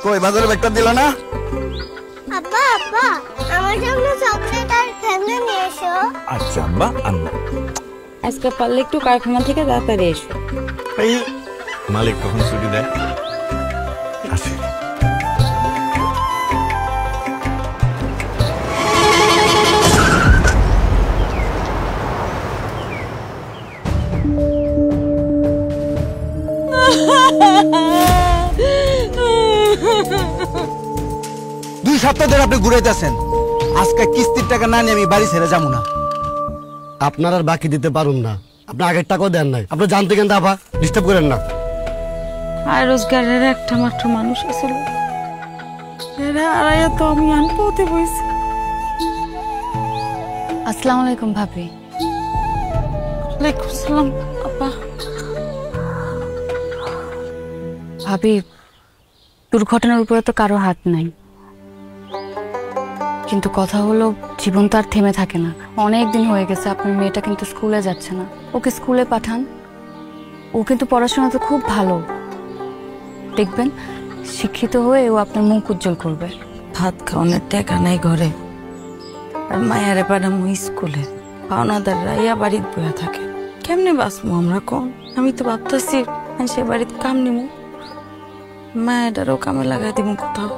কই বাজারে ব্যাগটা দিল না? আব্বা আব্বা আমার জন্য চকলেট আর খেলনা নিয়ে এসো। আচ্ছা আব্বা আনবো। আজকে পারলে একটু কারখানা থেকে তাড়াতাড়ি এসো। এই মালিক কখন ছুটি দেয়? আসি। দুই সপ্তাহ ধরে আপনি ঘুরাইতেছেন, আজকে কিস্তির টাকা না নিয়ে আমি বাড়ি ছেড়ে যাবো না। আপনার আর বাকি দিতে পারুন না, আপনি আগের টাকাও দেন নাই। আপনি জানতে কেন আপা, ডিস্টার্ব করেন না। আর রোজগারের একটা মাত্র মানুষ আসলে আড়াইয়া তো আমি আনপোতে বইছি। আসসালামু আলাইকুম ভাবি। ওয়ালাইকুম সালাম আপা। ভাবি, দুর্ঘটনার উপরে তো কারো হাত নাই, কিন্তু কথা হলো জীবন তো আর থেমে থাকে না। অনেক দিন হয়ে গেছে আপনার মেয়েটা কিন্তু স্কুলে যাচ্ছে না। ওকে স্কুলে পাঠান, ও কিন্তু পড়াশোনাতে খুব ভালো। দেখবেন শিক্ষিত হয়ে ও আপনার মুখ উজ্জ্বল করবে। ভাত খাওয়ানোর টাকা নাই ঘরে, আর মায়ের পাঠামো স্কুলে, পাওনাদার রাইয়া বাড়িতে বয়া থাকে। কেমনে বাঁচবো আমরা কোন? আমি তো ভাবতেছি সে বাড়িতে কাম নিমু, মায়েরাও কামে লাগাই দিব কোথাও।